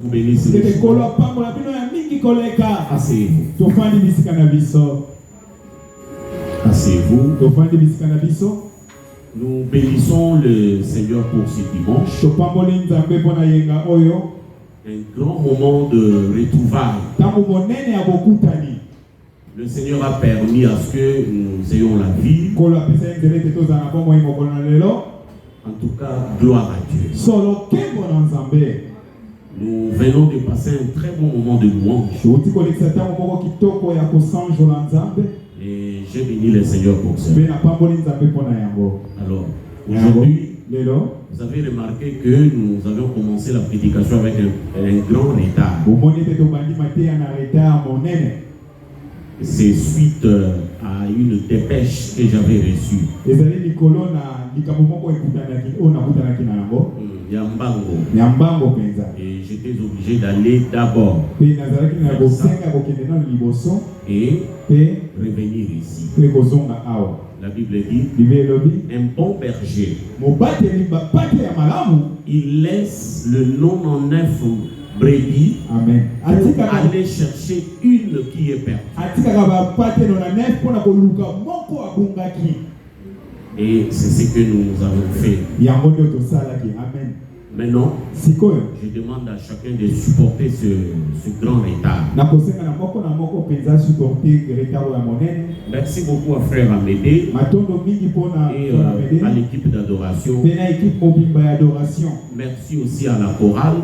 Vous bénissez. Asseyez-vous. Asseyez-vous. Nous bénissons le Seigneur pour ce dimanche. Un grand moment de retrouvailles. Le Seigneur a permis à ce que nous ayons la vie. En tout cas, gloire à Dieu. Nous venons de passer un très bon moment de louange. Et j'ai béni le Seigneur pour ça. Alors, aujourd'hui, vous avez remarqué que nous avions commencé la prédication avec un grand retard. C'est suite à une dépêche que j'avais reçue. Yambango. Et j'étais obligé d'aller d'abord et revenir ici. La Bible dit, un bon berger, il laisse le 99 brebis pour aller chercher une qui est perdue. Et c'est ce que nous avons fait. Maintenant, je demande à chacun de supporter ce grand retard. Merci beaucoup à Frère Amédée et à l'équipe d'adoration. Merci aussi à la chorale.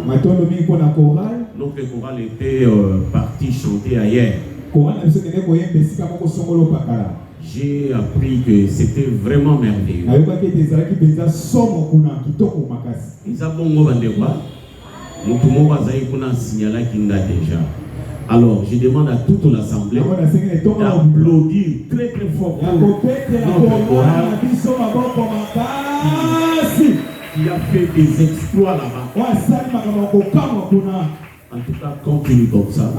Notre chorale était partie chanter ailleurs. J'ai appris que c'était vraiment merveilleux. Alors, je demande à toute l'assemblée d'applaudir très très fort pour notre chorale qui a fait des exploits là-bas. En tout cas, continue comme ça.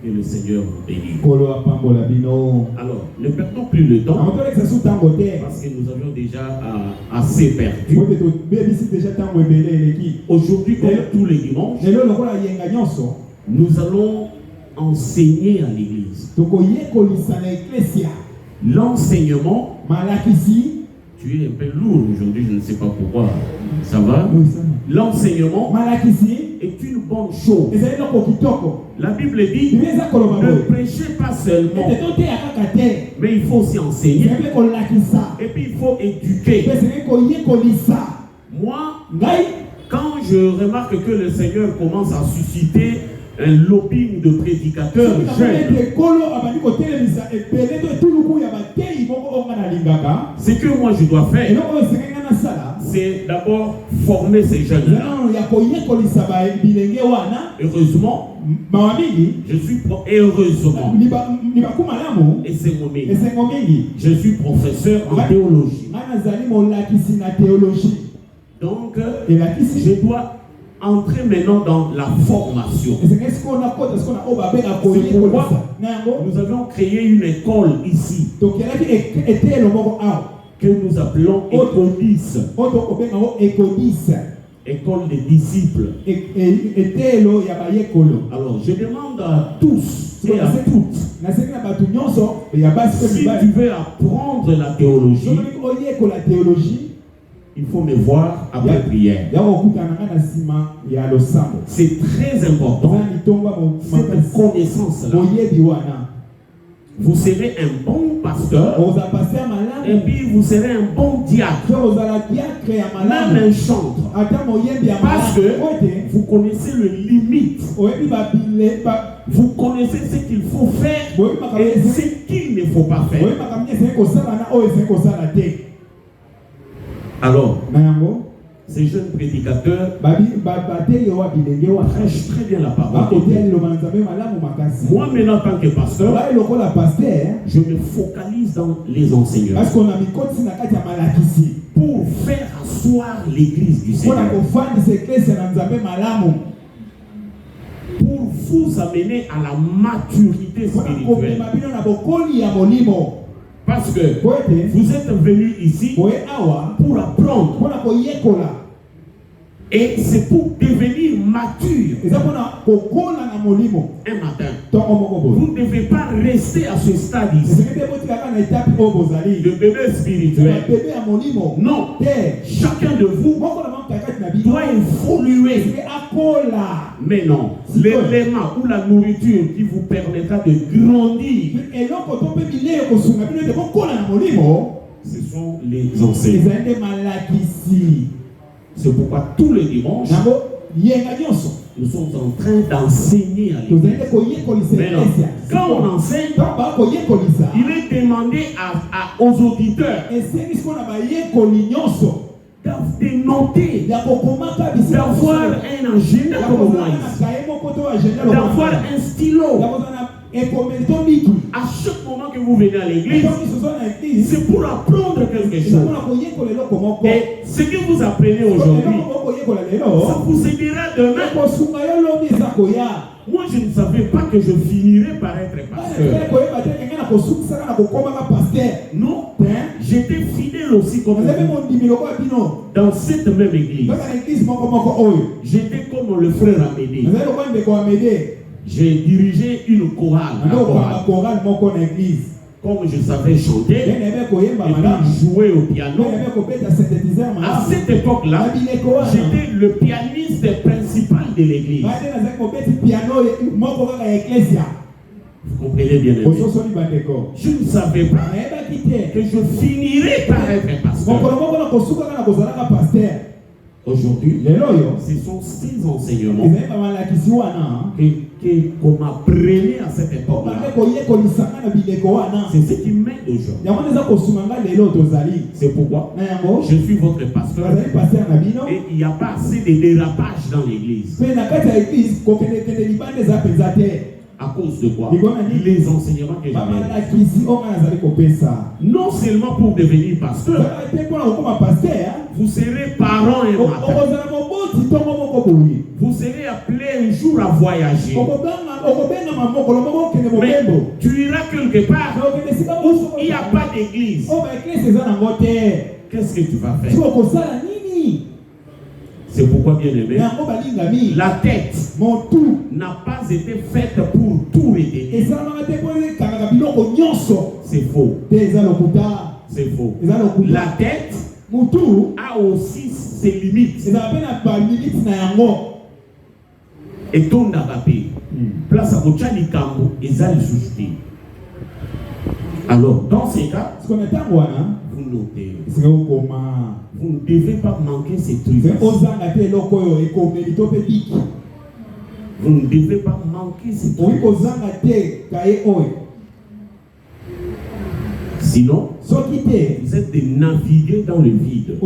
Et le Seigneur vous bénit. Alors, ne perdons plus le temps parce que nous avions déjà assez perdu. Aujourd'hui, comme tous les dimanches, nous allons enseigner à l'église. L'enseignement, tu es un peu lourd aujourd'hui, je ne sais pas pourquoi. Ça va? L'enseignement est une bonne chose. La Bible dit, ne prêchez pas seulement, mais il faut aussi enseigner. Et puis il faut éduquer. Moi, quand je remarque que le Seigneur commence à susciter un lobbying de prédicateurs jeunes, ce que moi je dois faire, c'est d'abord former ces jeunes-là. Heureusement, je suis heureusement, et c'est mon métier, je suis professeur en théologie. Donc, je dois entrer maintenant dans la formation. C'est pourquoi nous avons créé une école ici que nous appelons Ecodis, école des disciples. Alors je demande à tous et à toutes, si tu veux apprendre la théologie, il faut me voir après prière. C'est très important, cette connaissance-là. Vous serez un bon pasteur, et puis vous serez un bon diacre, même un chantre, parce que vous connaissez le limite. Vous connaissez ce qu'il faut faire et ce qu'il ne faut pas faire. Alors, ces jeunes prédicateurs prêchent très bien la parole. Moi, maintenant, en tant que pasteur, je me focalise dans les enseignements pour faire asseoir l'église du Seigneur, pour vous amener à la maturité spirituelle. Parce que vous êtes venus ici pour apprendre. Et c'est pour devenir nature. Un matin, vous ne devez pas rester à ce stade ici. Le bébé spirituel. Non. Chacun de vous doit évoluer. Mais non. L'élément ou la nourriture qui vous permettra de grandir, ce sont les enseignants. C'est pourquoi tous les dimanches, nous sommes en train d'enseigner à l'église. Maintenant, quand on enseigne, il est demandé aux auditeurs de noter, d'avoir un agenda comme moi ici, d'avoir un stylo. À chaque moment que vous venez à l'église, c'est pour apprendre quelque chose. Et ce que vous apprenez aujourd'hui, ça vous aidera demain. Moi, je ne savais pas que je finirais par être pasteur. Non, j'étais fidèle aussi comme vous. Dans cette même église, j'étais comme le frère Amédée. J'ai dirigé une chorale. Comme je savais chanter et puis jouer au piano. À cette époque-là, j'étais le pianiste principal de l'église. Vous comprenez bien? Je ne savais pas que je finirais par être pasteur. Aujourd'hui, ce sont ces enseignements qu'on m'apprenait à cette époque-là. C'est ce qui m'aide aujourd'hui. C'est pourquoi je suis votre pasteur. Et il n'y a pas assez de dérapage dans l'église. À cause de quoi? Les enseignements que j'avais. Non seulement pour devenir pasteur, vous serez parents et matin. Vous serez appelé un jour à voyager. Mais tu iras quelque part où il n'y a pas d'église. Qu'est-ce que tu vas faire? C'est pourquoi, bien aimé, la tête n'a pas été faite pour tout aider. C'est faux. C'est faux. La tête a aussi ses limites. Et ton nagapé, place à Bochani Kambo, et Zal Souchti. Alors, dans ces cas, vous notez. Vous ne devez pas manquer ces trucs. Vous ne devez pas manquer ces trucs. Sinon, vous êtes des navigués dans le vide.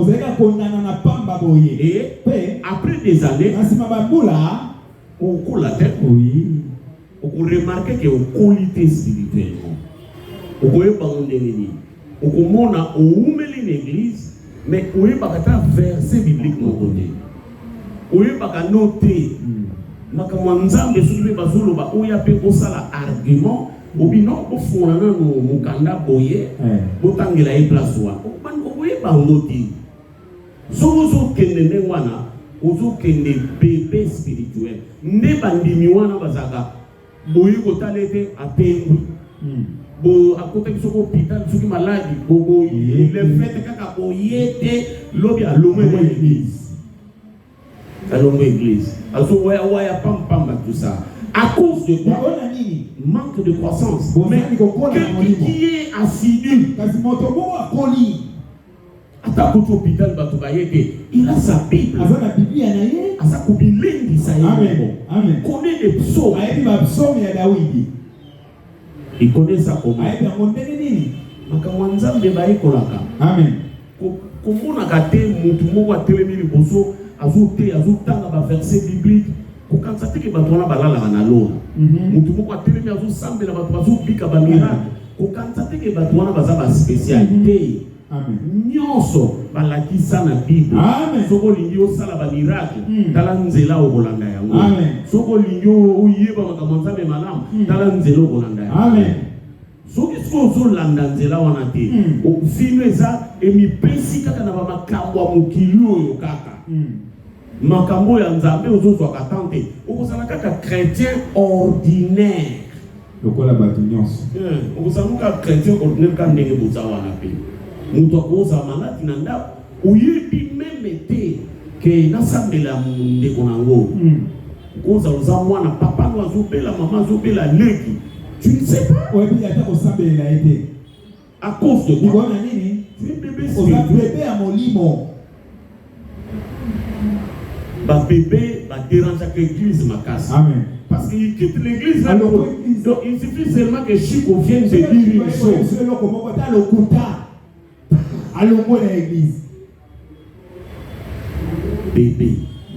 Et après des années, on coule la tête. On remarque que vous qualité spirituellement. On a une église, mais on a un verset biblique. On a noté. Argument. Obino ofona no mukanda boye botangela e place wa oye ba ngoti sozo kende wana ozo kende bébé spirituel ne bandimi wana bazaka boye kotalete apengu bo akote kisoko hôpital soki maladi bobo le fait kaka boyete lobi alomwe l'église azo waya pam tout ça à cause de quoi? Manque de croissance. Mais quelqu'un qui est assidu, il a sa Bible. Il connaît les psaumes. Il connaît ça comment? Amen. Comment on a gâté mon verset biblique? Quand ça fait que batona balala na lona mutu moko atelemi azu sambela batu bazu bika ba miracle quand ça fait que batona baza ba spécialité nyonso balaki sana Bible soko lingi sala ba miracle tala nzela okolanda yango soko lingi oyeba makambo be malamu tala nzela okolanda yango soki soko landa nzela wana te ofino eza emipesi kaka na ba makambo mokili oyo kaka makambo ya nzambe ozozwa katanga te. Vous avez un chrétien ordinaire. Le quoi la bâtonnière? Vous avez un chrétien ordinaire quand vous avez un pays. Nous avons un malade nanda. Où il même été que n'assemble la monde qu'on a en vous avez un papa nous a zoupé la maman zoupé la légui. Tu ne sais pas. Oui, il y a un ensemble il a été. À cause de quoi? Tu es bébé à mon limo. Bah bébé va déranger l'église ma casse. Amen. Parce qu'il quitte l'église là. Donc il suffit seulement que Chico vienne te dire une chose. Bébé.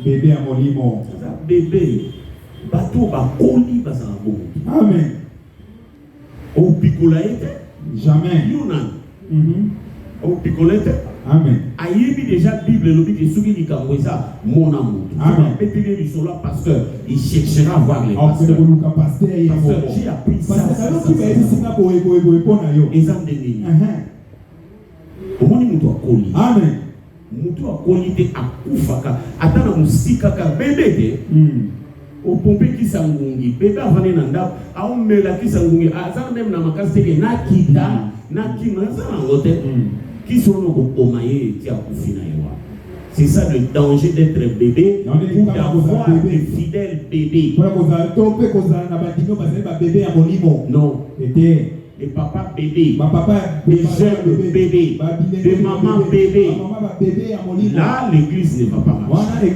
Bébé à mon limo. Bébé. Bateau va coller dans un bon. Amen. Au picolette. Jamais. Younan. Au picolette. Amen. Aïebi déjà Bible le dit que ceux qui disent ça mon amour. Amen. Pétiller du sol là parce que il cherchera à voir les pasteurs. Pasteur, j'ai appris ça. Et ça déni. Comment ni mutu akoli? Amen. Mutu akoli te akufaka. Atana musika ka bébé te. Au pompe qui sangungi. Bébé avane nanda. Au mela qui sangungi. Azan même na makasi te na kita na kima ça en hôtel. Qui sont nos omaye qui a kufina yewa. C'est ça le danger d'être bébé ou d'avoir de fidèles bébés. Non. Des papas bébés, des jeunes bébés, des mamans bébés. Là, l'église ne va pas marcher.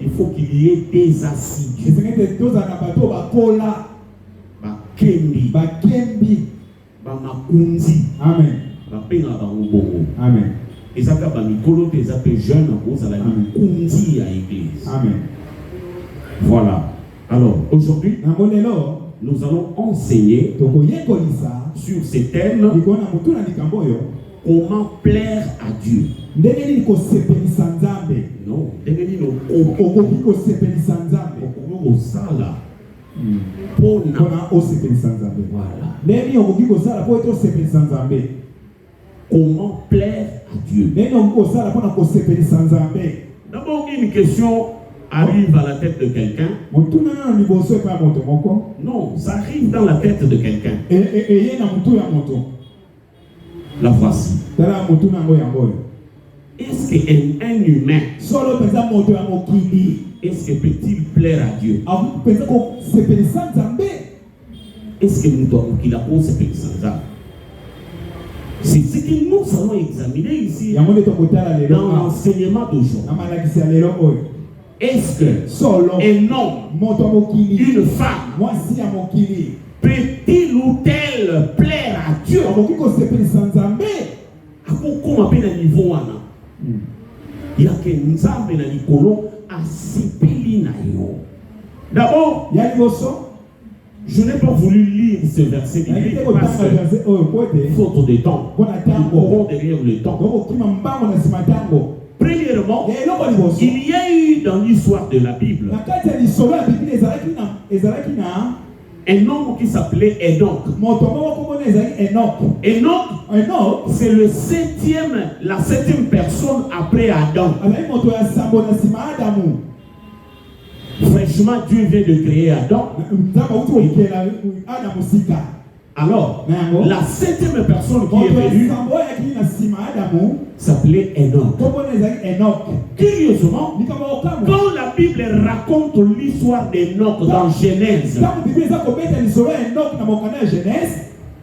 Il faut qu'il y ait des assidus. Bakembi, Bamakunzi. Amen. Amen. Et ça va Mikolo, des appels jeunes, ça va Kunzi à l'église. Amen. Voilà. Alors, aujourd'hui, nous allons enseigner sur ces thèmes comment plaire à Dieu. Non, comment plaire à Dieu. D'abord, une question arrive à la tête de quelqu'un. Non, ça arrive dans la tête de quelqu'un. La voici. Est-ce qu'un humain, est-ce que peut-il plaire à Dieu? Est-ce que nous devons qu'il a posé sans âme? C'est ce que nous allons examiner ici dans l'enseignement d'aujourd'hui. Est-ce que un homme, une femme, peut-il ou tel plaire à Dieu? Il y a que nous avons d'abord, je n'ai pas voulu lire ce verset biblique parce que faute de temps, nous courons derrière le temps. Premièrement, il y a eu dans l'histoire de la Bible un homme qui s'appelait Enoch. Enoch, c'est la septième personne après Adam. Franchement, Dieu vient de créer Adam. Alors, la septième personne qui est venue s'appelait Enoch. Curieusement, quand la Bible raconte l'histoire d'Enoch dans Genèse,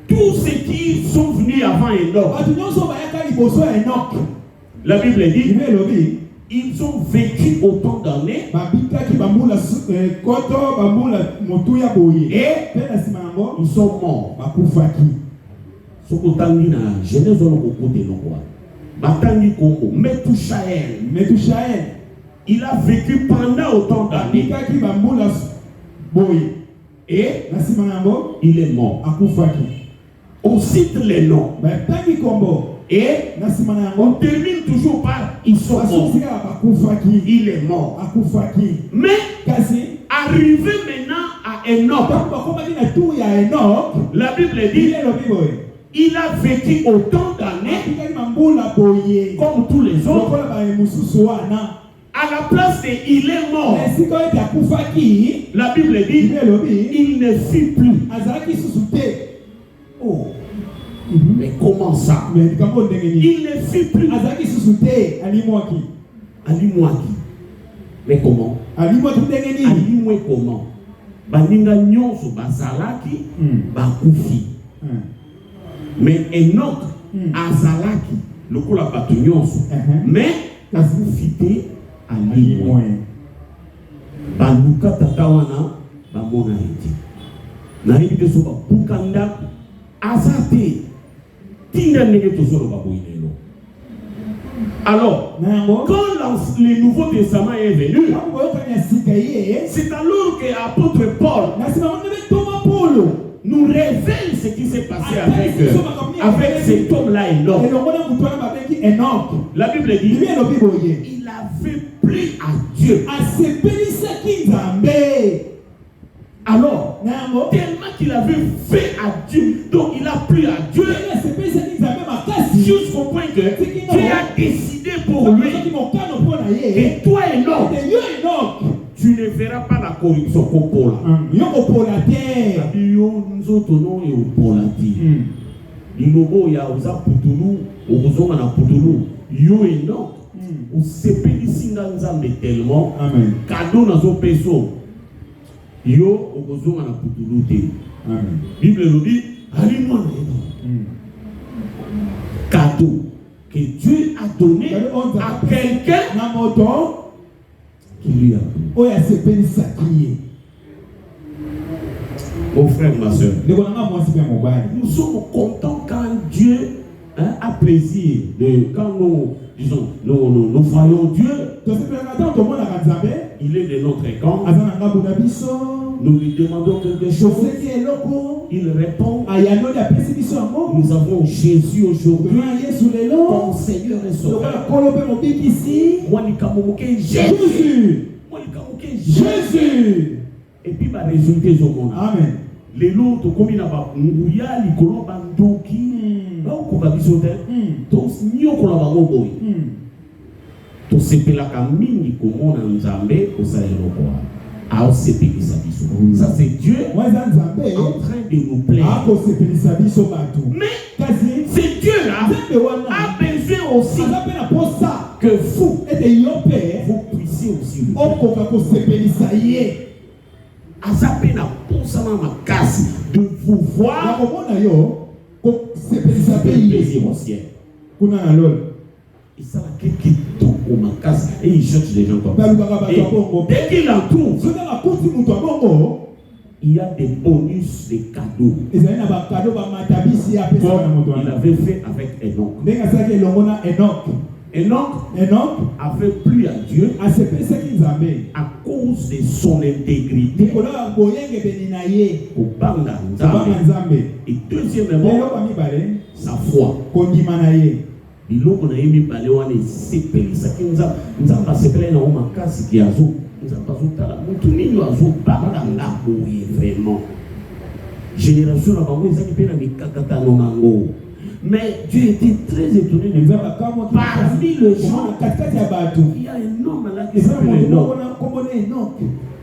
tous ceux qui sont venus avant Enoch, la Bible dit, ils ont vécu autant d'années et ils sont morts. Genèse il a vécu pendant autant d'années et il est mort. On cite les noms et on termine toujours par ils sont morts. Il est mort. Mais arrivé maintenant à Enoch, la Bible dit il a vécu autant d'années comme tous les autres. À la place de il est mort, la Bible dit il ne fut plus. Oh. Mais comment ça? Il ne fut plus. Mais comment? Comment? Baninga nyonso bazalaki bakufi. Mais Enoch azalaki lokola bato nyonso. Mais kakufi te alimwa. Baluka tata wana bamona ete. Na yebite so bakukanda azate. Tinga ndenge tosolo baboyinelo. Alors, quand le Nouveau Testament est venu, c'est alors que l'apôtre Paul nous révèle ce qui s'est passé avec cet homme-là, Enoch. La Bible dit il avait plu à Dieu. Alors, tellement qu'il avait fait à Dieu, donc il a plu à Dieu, jusqu'au point que Dieu a décidé pour lui que toi, Enoch, tu ne verras pas la corruption pour Paul. Yo Enoch, au sepeli singa nzambe tellement, cadeau nazo peso. Yo okozonga na putulu te. Bible nous dit aliment cadeau que Dieu a donné à quelqu'un qui lui a donné. Mon frère, ma soeur, nous sommes contents quand Dieu a plaisir quand nous voyons Dieu. Il est de notre camp. Nous lui demandons quelque chose. Il répond. Nous avons Jésus aujourd'hui comme Seigneur et Sauveur. Jésus. Et puis, il résultat au monde. Amen. Les autres, comme il a pas Mouya, les colons, Bandoki, tous n'y ont pas de tout ce que la camine comme on a nzambe au salaire à OCP ça c'est Dieu en train de nous plaire. Mais c'est Dieu là a besoin aussi que vous puissiez aussi de vous voir plaisir au ciel. Et ça va qui tombe au macasse et il cherche des gens comme ça. Et dès qu'il en trouve, il y a des bonus, des cadeaux. Comme il avait fait avec Enoch. Enoch avait plu à Dieu à cause de son intégrité. Et deuxièmement, sa foi. Il a mis balé wana sepeli saki nzamba sepeli na oma kasi ki azo nzamba zotala mutu nini azo banga ngako vraiment génération na bango ezaki pe na mikakata nango. Mais Dieu était très étonné de voir parmi le gens il y a un homme là qui s'appelle Enoch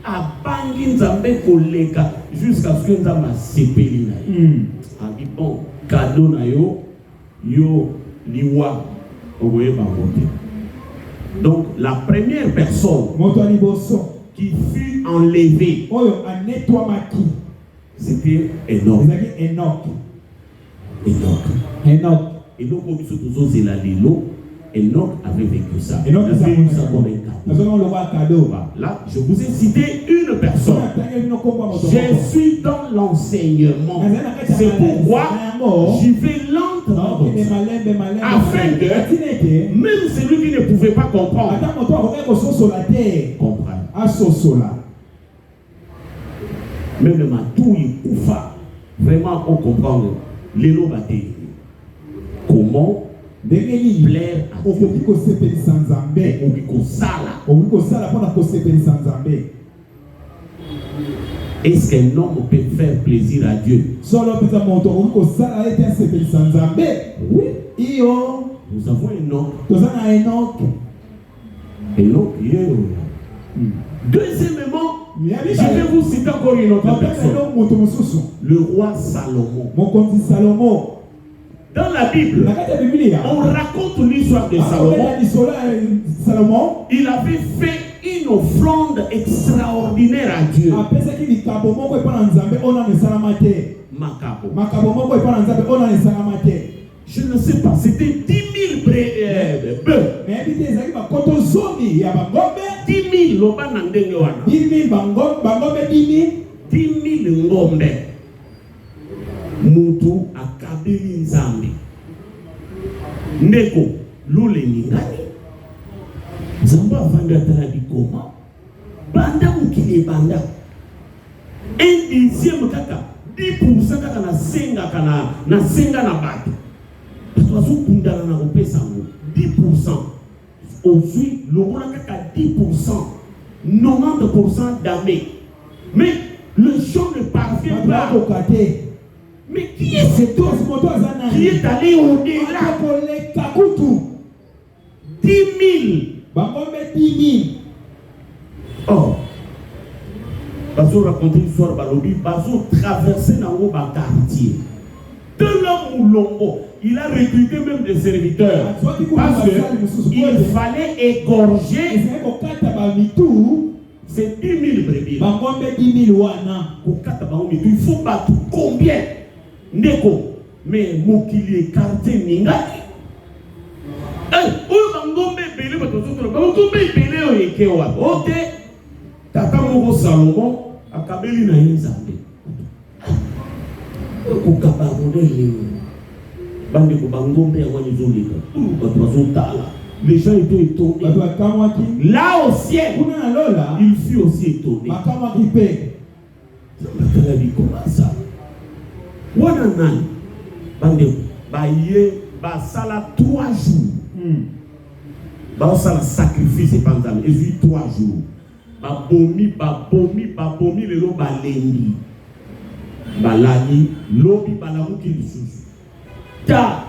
abangi nzambe koleka jusqu'à ce que nzamba sepeli na dit bon cadeau na yo liwa oboye bangote. Donc la première personne qui fut enlevée c'était Enoch. Et donc comme tous c'est la lilo Enoch avait vécu ça. Là, je vous ai cité une personne. Je suis dans l'enseignement. C'est pourquoi j'y vais lentement. Afin que même celui qui ne pouvait pas comprendre comprenne. Même le matou, il koufa. Vraiment, on comprend les lots battés. Comment plaire à Dieu. Est-ce qu'un homme peut faire plaisir à Dieu? Oui. Nous avons un homme. Et non, deuxièmement, je vais vous citer encore une autre personne. Le roi Salomon. Dans la Bible, on raconte l'histoire de Salomon. Il avait fait une offrande extraordinaire à Dieu. Je ne sais pas, c'était 10 000 bœufs. 10 000 ngombe. Mutu akabili nzambe. Ndeko, lule ningani. Zamba vanda tala bikoma. Banda mukile banda. Un dixième kaka. 10% kaka na senga na batu. Parce que na 10%. Aujourd'hui, le roi kaka 10%. 90% d'année. Mais le champ ne parvient pas. Mais qui est cet homme qui est allé au-delà? 10 000. Oh. Bazo raconter l'histoire balobi, Bazo traverser dans le quartier. De l'homme ou l'homme, il a recruté même des serviteurs. Parce qu'il fallait égorger ces 10 000 brebis. Il faut battre combien? Ndeko, mais mokili écarté ningaki. Oyo bangombe belé batozotro, bangombe belé oyeke wa. OK. Tata moko Salomon akabeli na nzambe. Kokaba modele. Bande ko bangombe ya wani zolika. Batozotala. Les gens étaient étonnés. Là au ciel, il fut aussi étonné. Comment ça? Wana nani bande baye basala 3 jours. Basala sacrifice pendant et 3 jours. Babomi le lo balendi. Balani lobi balamuki lisusu. Ta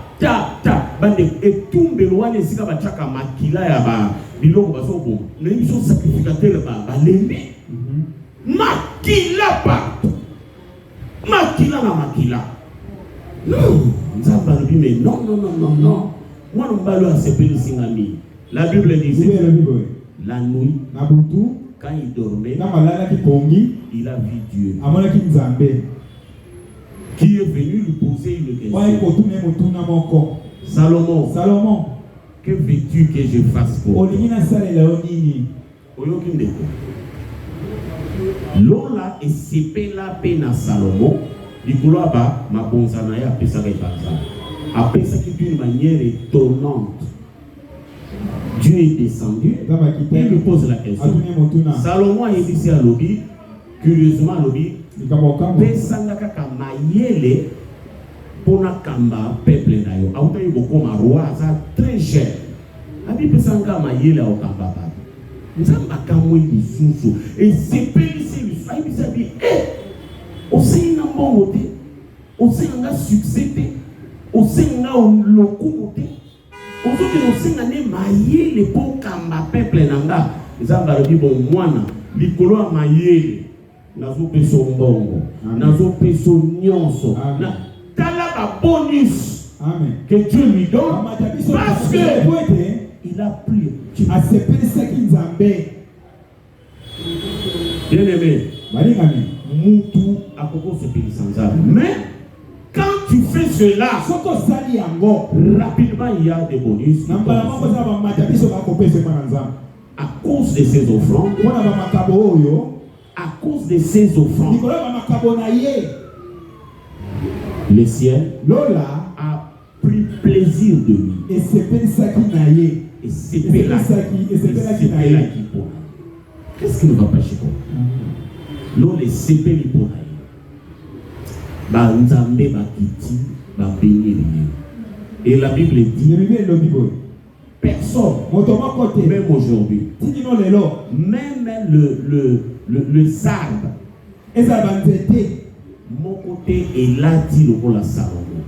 bande etumbe loane sika bachaka makila ya ba biloko basobo. Na ils sacrificateur balendi. Makila pa. Makila. Non, mais non. Moi, non, la Bible dit la nuit, quand il dormait, il a vu Dieu qui est venu lui poser une question. Salomon, que veux-tu que je fasse pour toi? Lola et sepé la peine à Salomon. Nicolas ma bonzana ya pesa ka ibanza. Apesa qui d'une manière étonnante. Dieu est descendu. Il lui pose la question. Salomon a dit à Lobi, curieusement Lobi, pesa ngaka kama yele pona kamba peuple na yo. Auta yo comme roi ça très cher. Abi pesa ngaka ma yele au kamba ba. Nzamba kamwe lisusu et c'est pelisi lisusu. Abi sabi aussi n'a pas voté, aussi n'a succès, aussi n'a loku voté, aussi n'a maillé les bons kamba peuple nanga. Les ambarabi bon moana, l'icolo a maillé, nazo peso mbongo, nazo peso nyonso, na talaba bonus que Dieu lui donne parce que il a pris à ses péchés qui nzambe. Bien aimé, Moutou à Coco se paye sans arme. Mais quand tu fais cela, rapidement il y a des bonus. À cause de ces offrandes, le ciel a pris plaisir de lui. Et c'est là qui pour. Qu'est-ce qui ne va pas chez toi? L'on les sépare pour Nzambe bakiti ba bénir. Et la Bible dit personne, même aujourd'hui, même le arbre, mon côté est là dit le roi Salomon.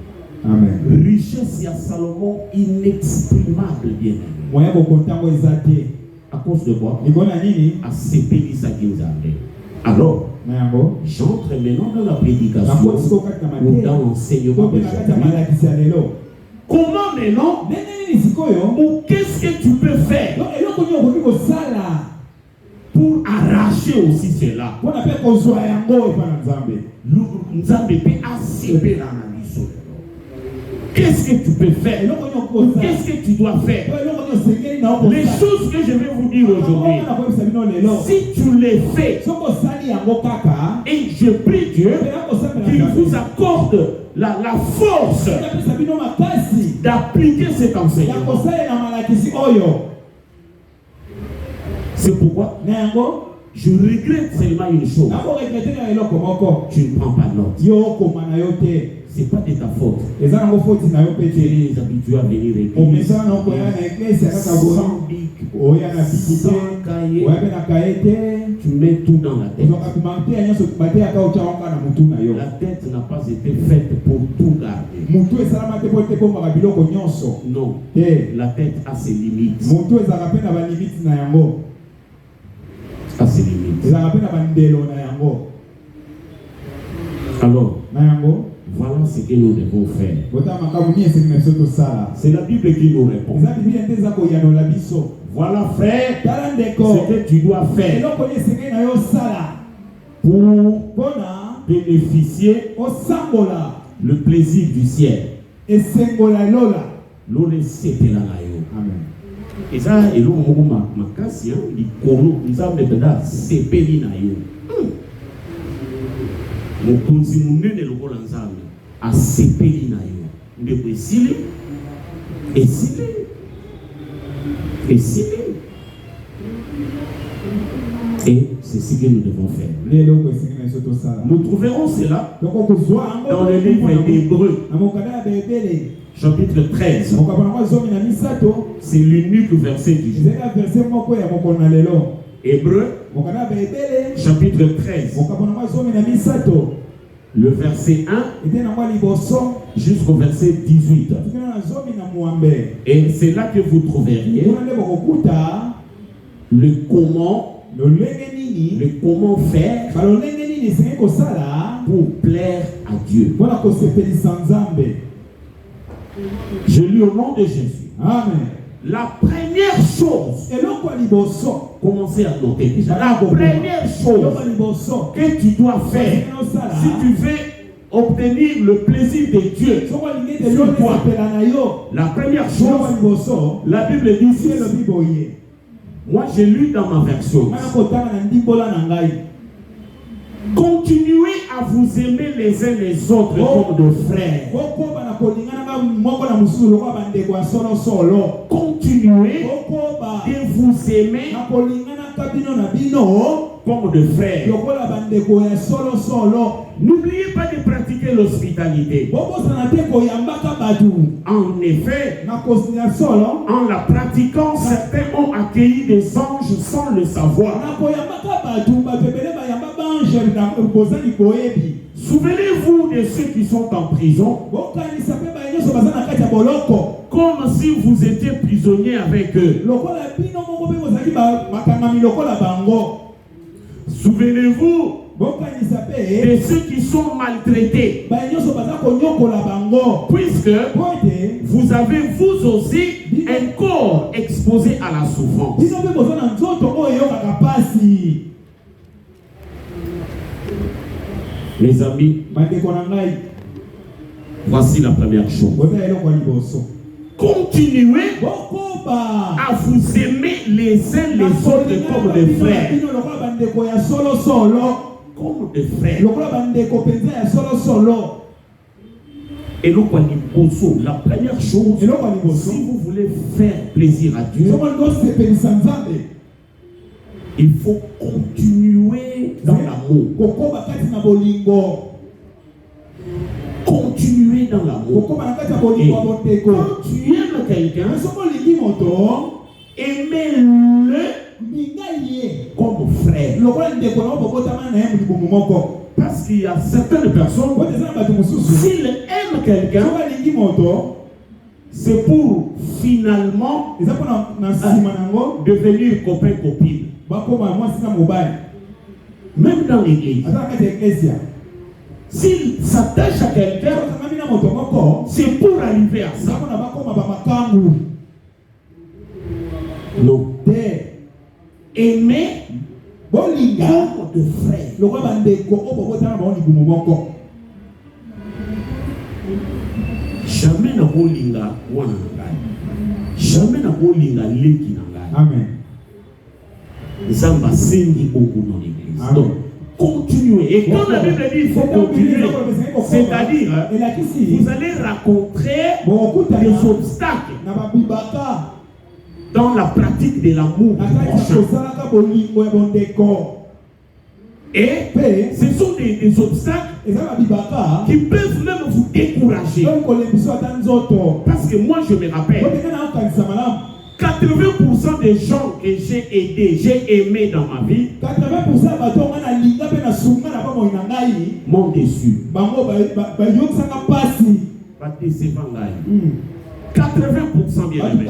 Amen. Richesse à Salomon inexprimable bien. À cause de quoi? Nikona nini? À sepeli sa kinzambe. Alors, j'entre maintenant dans la prédication ou dans l'enseignement de aujourd'hui. Comment maintenant? Ou qu'est-ce que tu peux faire pour arracher aussi cela? Qu'est-ce que tu peux faire? Qu'est-ce que tu dois faire? Les choses que je vais vous dire aujourd'hui, si tu les fais, et je prie Dieu qu'il vous accorde la force d'appliquer cet enseignement. C'est pourquoi je regrette seulement une chose. Tu ne prends pas note. Ce n'est pas de ta faute. Tu es habitué à venir écouter. Sans bic, sans cahier. Tu mets tout dans la tête. La tête n'a pas été faite pour tout garder. Non. La tête a ses limites. A ses limites. Alors, voilà ce que nous devons faire. C'est la Bible qui nous répond. Voilà, frère, ce que tu dois faire pour bénéficier le plaisir du ciel. Amen. Et ça, et l'eau, ma casse, il couru, nous avons déjà sepeli na yo. Mon continue de l'eau l'ensemble à sepeli na yo. De possible, et si, et c'est ce que nous devons faire. Nous trouverons cela dans le livre d'Hébreux, chapitre 13. C'est l'unique verset du jour. Hébreux, chapitre 13. Le verset 1 jusqu'au verset 18. Et c'est là que vous trouveriez le comment faire pour plaire à Dieu. Je lis au nom de Jésus. Amen. La première chose, commencez à noter déjà, la première chose que tu dois faire si tu veux obtenir le plaisir de Dieu sur toi, la première chose, la Bible dit, moi j'ai lu dans ma version, continuez à vous aimer les uns les autres comme de frères. Continuez de vous aimer comme de frères. N'oubliez pas de pratiquer l'hospitalité. En effet, en la pratiquant, certains ont accueilli des anges sans le savoir. Souvenez-vous de ceux qui sont en prison, comme si vous étiez prisonnier avec eux. Souvenez-vous de ceux qui sont maltraités, puisque vous avez vous aussi un corps exposé à la souffrance. Mes amis, voici la première chose. Continuez à vous aimer les uns les autres comme des frères. Comme des frères. Et la première chose, si vous voulez faire plaisir à Dieu, il faut continuer dans l'amour. Continuer dans l'amour. Et quand tu aimes quelqu'un, aimez-le comme frère. Parce qu'il y a certaines personnes, s'ils aiment quelqu'un, c'est pour finalement devenir copain-copine. Même dans l'église. S'il s'attache à quelqu'un, c'est pour arriver à ça. Non. Aimer comme de frères. Jamais na bolinga wana ngai. Jamais na bolinga leki na ngai. Amen. Zamba sengi beaucoup dans l'église. Donc, continuez. Et quand la Bible dit il faut continuer, c'est-à-dire, vous allez rencontrer des obstacles dans la pratique de l'amour. Et ce sont des obstacles qui peuvent même vous décourager. Parce que moi je me rappelle, 80% des gens que j'ai aidés, j'ai aimé dans ma vie, m'ont déçu. 80% bien aimé. 20%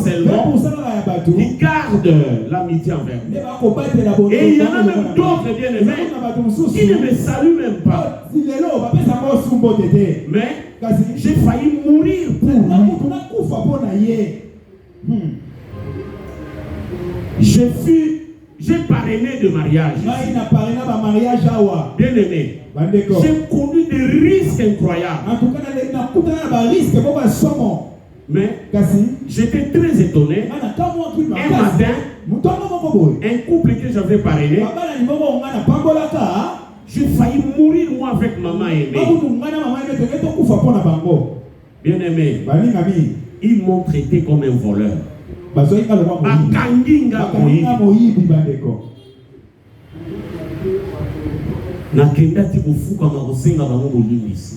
seulement qui gardent l'amitié envers moi. Et il y en a même d'autres bien aimés qui ne me saluent même pas. Mais j'ai failli mourir pour lui. J'ai parrainé de mariage. Bien aimé. J'ai connu des risques incroyables. Mais j'étais très étonné. Un matin, un couple que j'avais parrainé, j'ai failli mourir moi avec maman aimée. Bien aimé, ils m'ont traité comme un voleur. Nakendati kufuka makosenga bango bolimbisi.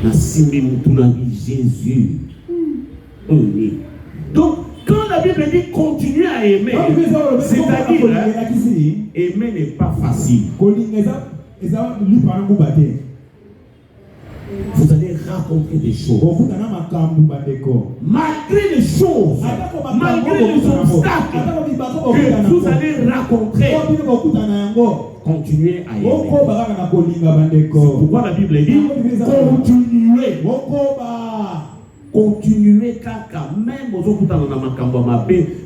Na simbi mutuna Jésus. Donc quand la Bible dit continuer à aimer, c'est-à-dire aimer n'est pas facile. Vous allez rencontrer des choses. Malgré les choses, malgré les obstacles que vous allez rencontrer, continuez à aimer. C'est pourquoi la Bible dit continuez. Continuez car même aux autres dans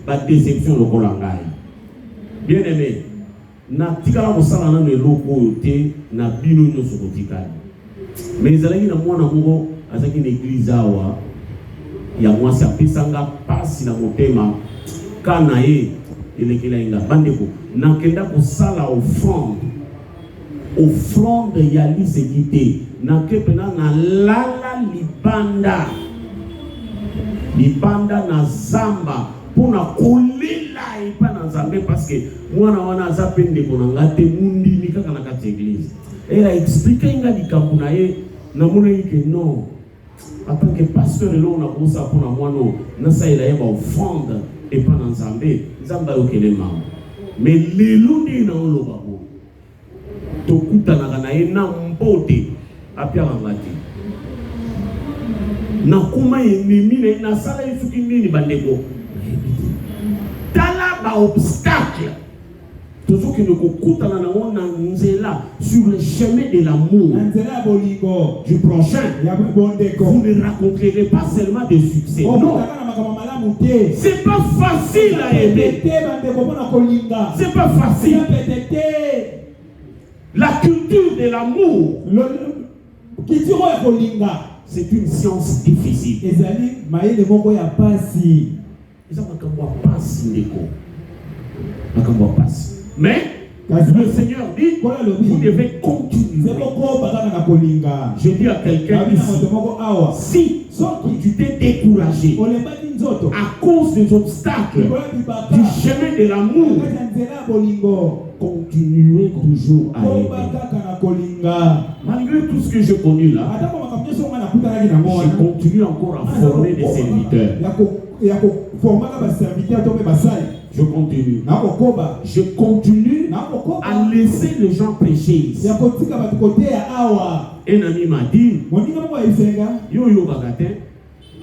la déception le colangai. Bien aimé, na tikala mosala na loko yote na bino nyoso kotikali. Mais les amis, moi, dans une église, il y a moi, ça pesanga passe na motema. Kanae, il est qu'il a une bandeko. Nakenda ko sala offrande yali segité. Nakepena na lala libanda na zamba pour na kolela et pas na zambé parce que moi na wana zapende ko na ngate mundi ni kaka na kati église. Et il a expliqué que non, en tant que pasteur, on a pour ça pour moi, non, ça il a offrande et pas dans Zambé, Zamba mais les lundi dans le babo, Tokuta na mbote, à Pierre Angati. Na kuma ennemi na sala isuki nini bandeko. Tala ba obstacle. Toujours que nous écoutons sur le chemin de l'amour du prochain, vous ne rencontrerez pas seulement des succès. Non, c'est pas facile à aimer. C'est pas facile. La culture de l'amour, c'est une science difficile. Mais le Seigneur dit, vous devez continuer. Je dis à quelqu'un ici, si tu t'es découragé à cause des obstacles du chemin de l'amour, continuez toujours à aimer. Malgré tout ce que j'ai connu là, je continue encore à former des serviteurs. Je continue. Je continue à laisser les gens pécher. Un ami m'a dit, yo bagate,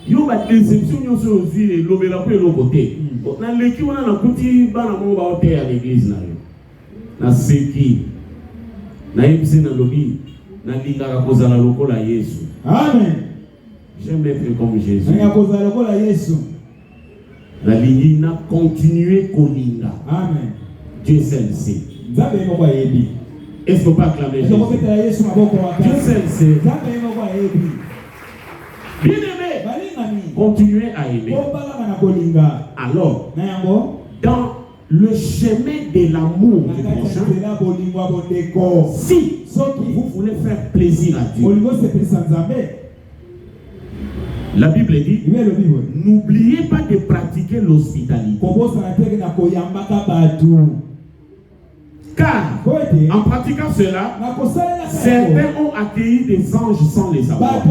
yo ba déception yo so aussi lobela ko le côté. Na leki wana na kuti bana mo ba hotel à l'église na yo. Na seki. Na yebise na lobi na lingaka kozala lokola Yesu. Amen. J'aime être comme Jésus. Na kozala lokola Yesu. La ligne n'a continué kolinga. Amen. Dieu seul sait. Nzambe moko yebi. Est-ce qu'on peut acclamer Jésus? Dieu seul sait. Bien aimé, continuez à aimer. Alors, dans le chemin de l'amour du prochain, si vous voulez faire plaisir à Dieu, la Bible dit, n'oubliez pas de pratiquer l'hospitalité. Car en pratiquant cela, certains ont accueilli des anges sans les savoir.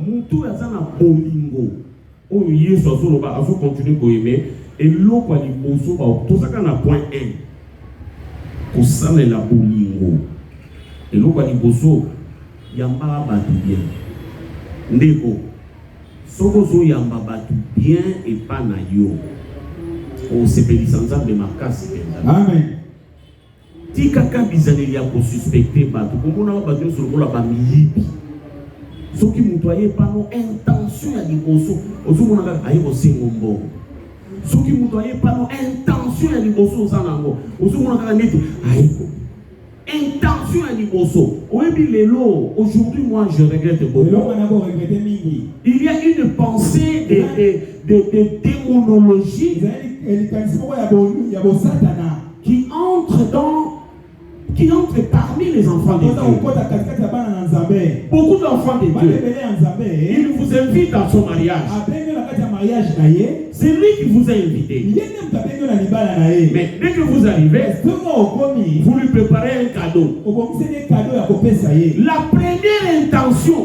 Moutou azana bolingo. O yeso azolo ba azo continuer ko aimer et l'eau kwa liboso ba to saka na point 1. Ko sala la bolingo. Et l'eau kwa liboso yamba ba tout bien. Ndeko. Soko zo yamba ba tout bien et pas na yo. O sepeli sanza de makasi penza. Amen. Ti kaka bizaneli ya ko suspecter ba to komona ba dio sur la ba miyibi. Soki mutu aye pano intention ya liboso ozomona kaka aye kosengo mbongo. Soki mutu aye pano intention ya liboso ozanango ozomona kaka neti aye ko intention ya liboso. Oyebi lelo aujourd'hui moi je regrette beaucoup. Il y a une pensée de démonologie qui entre parmi les enfants de Dieu. Beaucoup d'enfants de Dieu, il vous invite à son mariage. C'est lui qui vous a invité. Mais dès que vous arrivez, vous lui préparez un cadeau. La première intention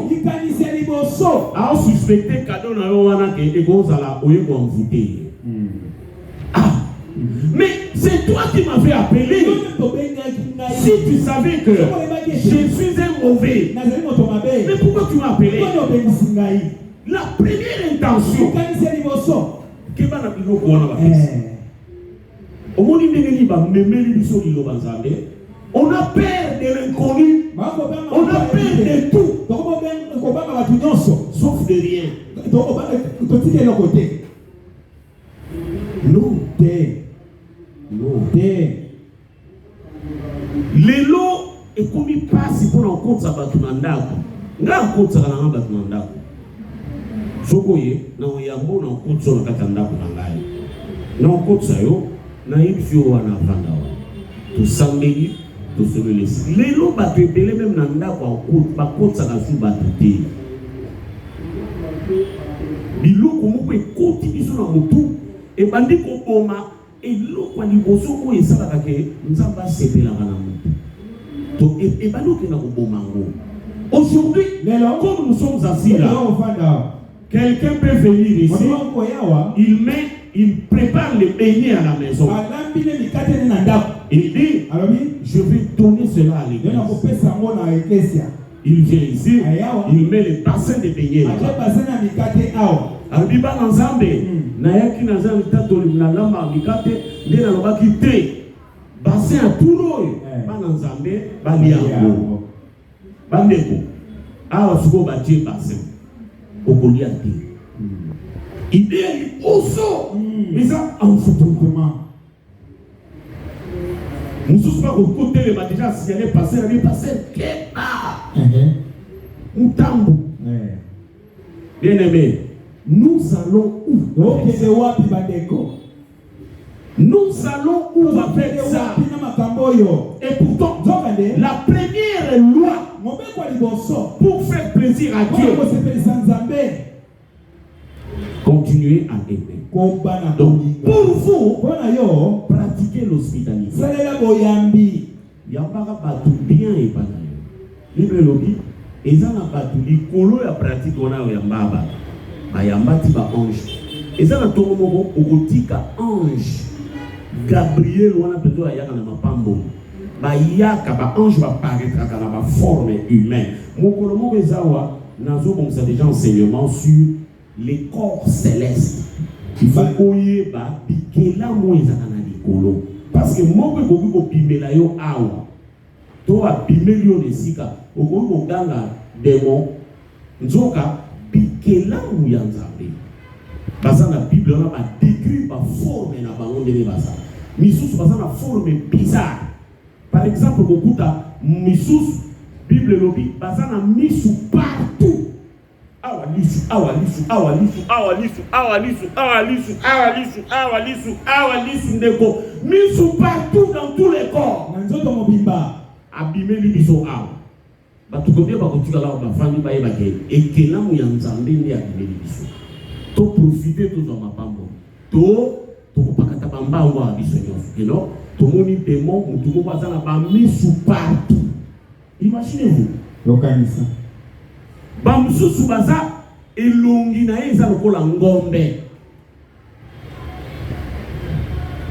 à suspecter cadeau mais c'est toi qui m'avais appelé. Si tu savais que je suis un mauvais, mais pourquoi tu m'as appelé? La première intention, on a peur de l'inconnu, on a peur de tout, sauf de rien. Non, lelo ekomi pasi pour en compte sa batunandako nga compte sa na batunandako sokoye na oyambo na compte so na katandako na ngai na compte sa yo na yibio wana vanda wa to sambeli to solelesi lelo batebele même na ndako en ba compte sa na su batuté biloko moko ekoti biso na mutu et bandi ko boma et l'eau kwa liboso ko esalaka ke nzamba sepelaka na mutu to et bandi ko na ko boma ngo. Aujourd'hui, comme nous sommes assis là, quelqu'un peut venir ici, il prépare les beignets à la maison. Il dit, je vais donner cela à l'église. Il vient ici, il met les bassins de beignets. Albiba Nzambe, Nayaki Nazam Tato Nalama Mikate, Nena Lobaki Te, bassin à Touro, Bananzambe, Baliango, Bandeko, Awasugo Bati bassin, Okoliati. Il est aussi, mais ça en foutement. Nous ne sommes pas au côté, il m'a déjà signalé passer, il m'a passé, Moutambo. Bien aimé. Nous allons où? Nous allons où avec ça? Et pourtant, la première loi pour faire plaisir à Dieu, continuez à aimer. Donc, pour vous, pratiquez l'hospitalité. Il y a pas tout bien et pas d'ailleurs. Libre lobby, et ça n'a pas tout dit. Kolo ya pratique on a yamba. Bayambati ba ange Et ça, dans ton moment, on dit qu'ange Gabriel, on a plutôt à Yaka na Mapambo. Ba Yaka, ba ange va paraître dans la forme humaine. Mon colomo Bezawa, Nazo, comme ça déjà enseignement sur les corps célestes. Il faut qu'on y ait piqué là, moi, ils ont parce que moi, je vais pimer là, yo awa. Toi, pimer yo de sika. Au bout de la démon, nzoka piqué là où il y a un zambé. Parce que la Bible a décrit la forme de la banque de l'Ebasa. Missus, parce que la forme bizarre. Par exemple, beaucoup de Missus, Bible lobby, parce que la mise partout. Awalisu, ndeko. Mise partout dans tous les corps. Nanzoto mobimba. Abîmer les bisous awa. Batukombia bakotika là ba famille ba yebake. Ekela mu ya nzambe ndi abîmer les bisous. To profiter tout dans ma pambo. To pakata bamba wa biso nyonso. You know? To moni démon, mutu mo bazana ba mise partout. Imaginez-vous. Lokanisa. Bamsusu baza elongi na eza lokola ngombe.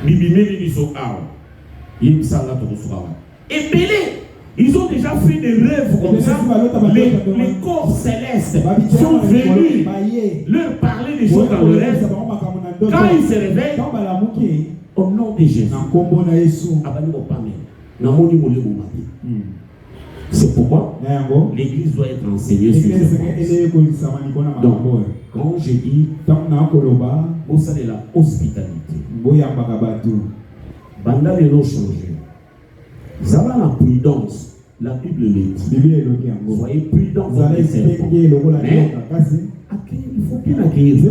Bibimeli biso awa. Yebisanga to kosukawa. Et Belé, ils ont déjà fait des rêves comme ça. Les corps célestes sont venus leur parler des choses dans le rêve. Quand ils se réveillent, au nom de Jésus, c'est pourquoi l'église doit être enseignée sur ce point. Donc, quand j'ai dit, vous savez la hospitalité, Banda les lots changés. Vous avez la prudence, la Bible le dit. Soyez prudents dans les serpents. Mais, il faut bien accueillir.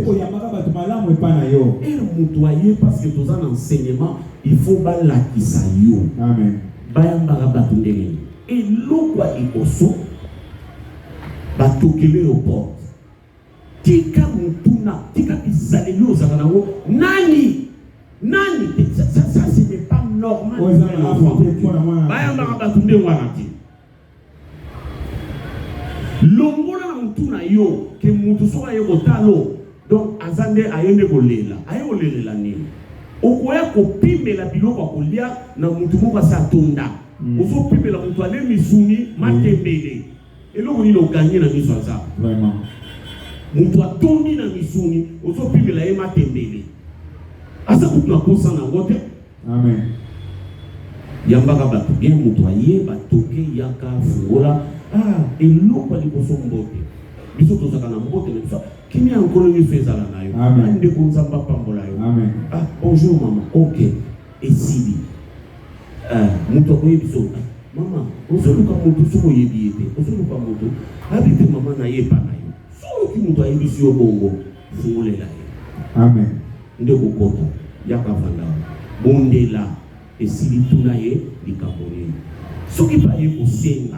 Et moutoyer parce que dans un enseignement, il faut bala qui s'aille. Amen. Et l'eau quoi il osso, batokele au port. Tika mutuna, tika bizalelo zakanango, nani, ça ce n'est pas normal. Longola mutuna yo, ke mutu soka yo botalo, donc azande ayende kolela, ayolela nini. Okoya kopime la biloko kolia na mutu moko sa tonda. Ozo pime la mutu ale misuni matembele. Eloko ni lo gagner na miso za. Vraiment. Mutu atondi na misuni, ozo pime la ema tembele. Asa kutu akosa na ngote. Amen. Yambaka batu bien mutu aye batoke yaka fungola. Eloko ali koso mbote. Biso tozaka na mbote na biso. Kimi ankolo ni fezala na yo. Amen. Ande konzamba pambola yo. Amen. Bonjour maman. OK. Et Sidi. Mutu akoye biso. Maman, ozoluka mutu soko yebi ete. Ozoluka mutu. Habite maman na ye pa na yo. Soko ki mutu ayebi si yo bongo. Fungolela yo. Amen. Nde kokota. Yaka vanda. Bondela. Et Sidi tuna ye likabone. Soki pa ye kosenga.